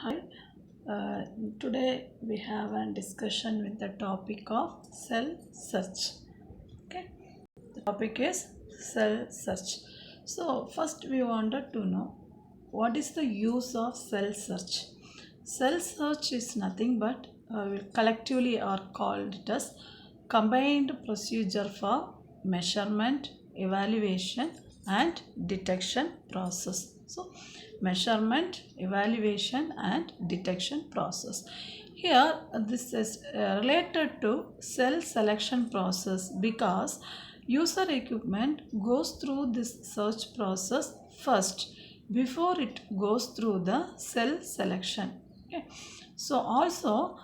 Hi, uh, today we have a discussion with the topic of cell search. Okay, the topic is cell search. So, first we wanted to know what is the use of cell search. Cell search is nothing but collectively are called it as combined procedure for measurement, evaluation, and detection process. So, measurement, evaluation, and detection process. Here, this is related to cell selection process because user equipment goes through this search process first before it goes through the cell selection. Okay. So also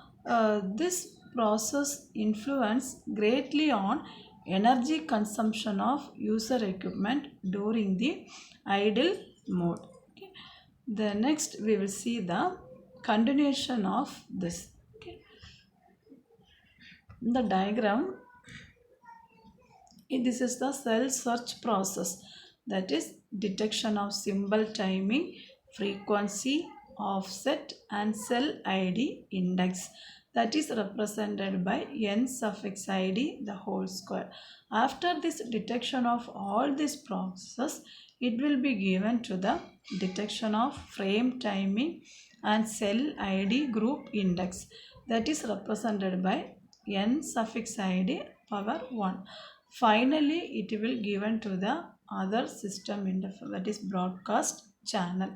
this process influence greatly on energy consumption of user equipment during the idle mode. Okay. The next we will see the continuation of this. Okay. In the diagram, this is the cell search process, that is detection of symbol timing, frequency, offset, and cell id index, that is represented by n suffix id the whole square. After this detection of all this process, it will be given to the detection of frame timing and cell id group index, that is represented by n suffix id power 1. Finally, it will given to the other system interface, that is broadcast channel.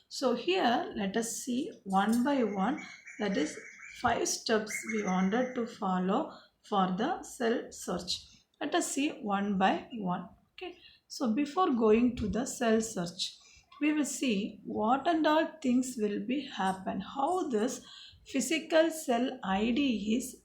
So here let us see one by one, that is 5 steps we wanted to follow for the cell search. Let us see one by one. Okay. So before going to the cell search, we will see what and all things will be happen, how this physical cell id is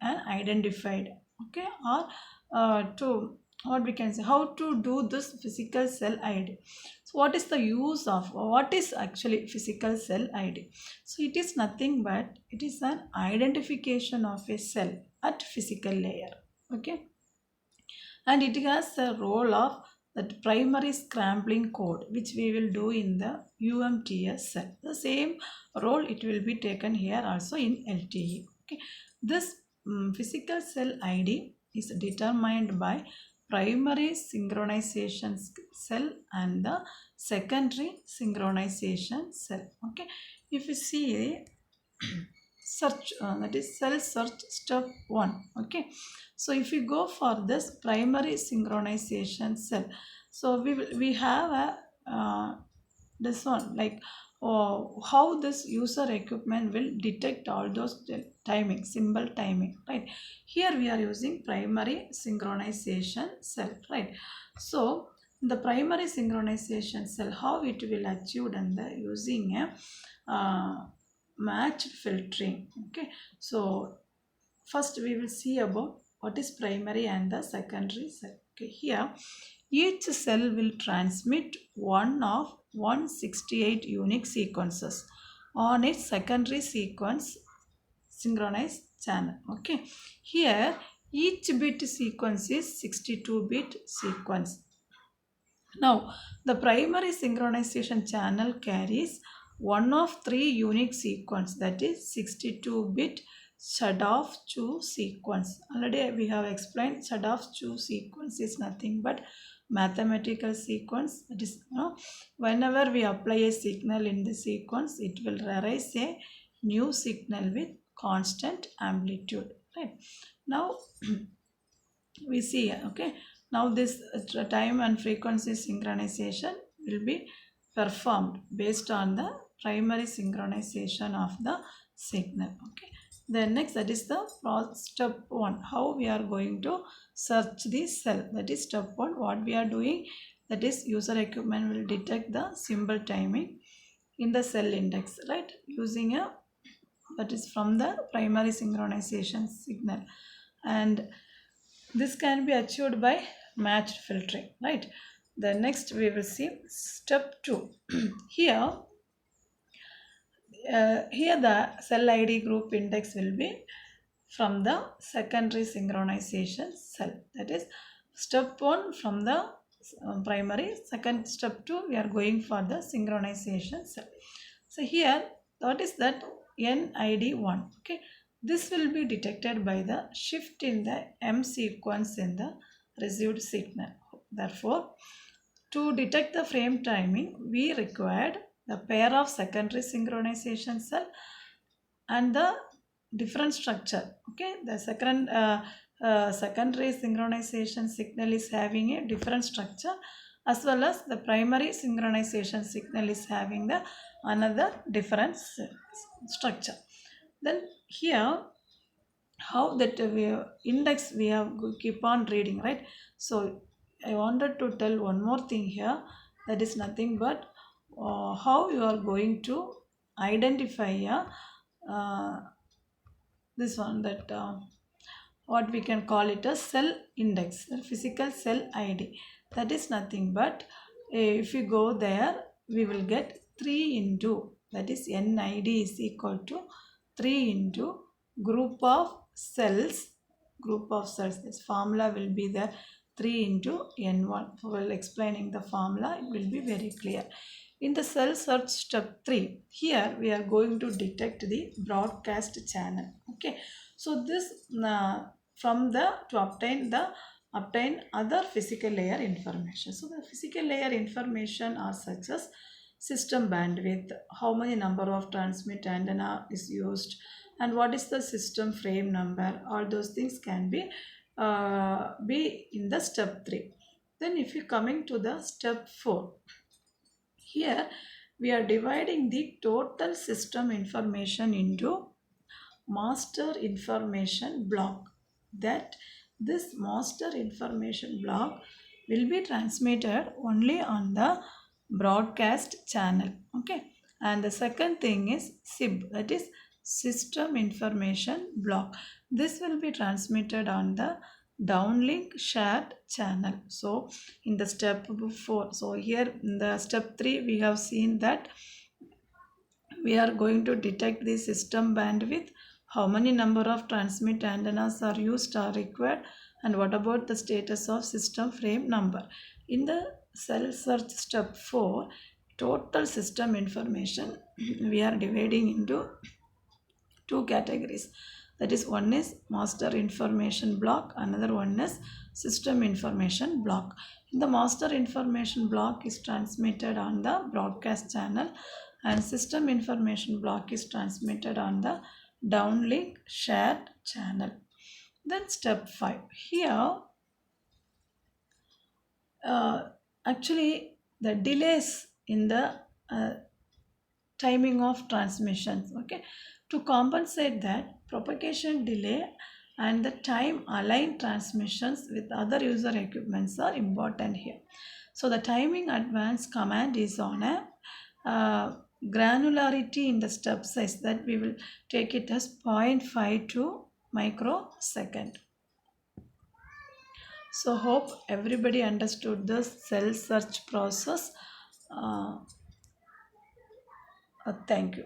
identified. Okay, or to what we can say, how to do this physical cell id. So what is the use of, what is actually physical cell id? So it is nothing but it is an identification of a cell at physical layer. Okay, and it has a role of that primary scrambling code, which we will do in the UMTS cell. The same role it will be taken here also in LTE. Okay, this physical cell ID is determined by primary synchronization cell and the secondary synchronization cell. Okay, if you see search, that is cell search step 1. Okay, so if we go for this primary synchronization cell, so we have a this one, like how this user equipment will detect all those timing, symbol timing, right? Here we are using primary synchronization cell, right? So the primary synchronization cell, how it will achieved, and the using a matched filtering. Okay, so first we will see about what is primary and the secondary cell. Okay, here each cell will transmit one of 168 unique sequences on its secondary sequence synchronized channel. Okay, here each bit sequence is 62-bit sequence. Now, the primary synchronization channel carries one of 3 unique sequence, that is 62-bit Shadov-Chu sequence. Already we have explained Shadov-Chu sequence is nothing but mathematical sequence. That is, whenever we apply a signal in the sequence, it will arise a new signal with constant amplitude. Right. Now, we see, okay, now this time and frequency synchronization will be performed based on the primary synchronization of the signal. Okay, then next, that is the step 1, how we are going to search the cell. That is step 1, what we are doing, that is user equipment will detect the symbol timing in the cell index, right, using a, that is from the primary synchronization signal, and this can be achieved by matched filtering, right? The next we will see step 2. Here, here the cell ID group index will be from the secondary synchronization cell. That is step 1 from the primary, second step 2 we are going for the synchronization cell. So here What is that? NID1. Okay, this will be detected by the shift in the M sequence in the received signal. Therefore, to detect the frame timing, we required the pair of secondary synchronization cell and the different structure. Okay, the secondary synchronization signal is having a different structure, as well as the primary synchronization signal is having the another different structure. Then here, how that index we have keep on reading, right? So I wanted to tell one more thing here, that is nothing but how you are going to identify uh, this one, that what we can call it a cell index, the physical cell ID. That is nothing but if you go there, we will get 3 into, that is NID is equal to 3 into group of cells. This formula will be there, 3 into N1. While explaining the formula, it will be very clear. In the cell search step 3, here we are going to detect the broadcast channel. Okay, so this from the to obtain other physical layer information. So the physical layer information are such as system bandwidth, how many number of transmit antenna is used, and what is the system frame number. All those things can be in the step 3. Then if you coming to the step 4, here we are dividing the total system information into master information block. That this master information block will be transmitted only on the broadcast channel. Okay, and the second thing is SIB, that is system information block. This will be transmitted on the downlink shared channel. So in the step 4, so here in the step 3 we have seen that we are going to detect the system bandwidth, how many number of transmit antennas are used or required, and what about the status of system frame number. In the cell search step 4, total system information we are dividing into two categories. That is, one is master information block, another one is system information block. In the master information block is transmitted on the broadcast channel, and system information block is transmitted on the downlink shared channel. Then step 5, here uh, actually the delays in the uh, timing of transmissions. Okay, to compensate that, propagation delay and the time aligned transmissions with other user equipments are important here. So the timing advance command is on a granularity in the step size, that we will take it as 0.52 microsecond. So hope everybody understood the cell search process. Thank you.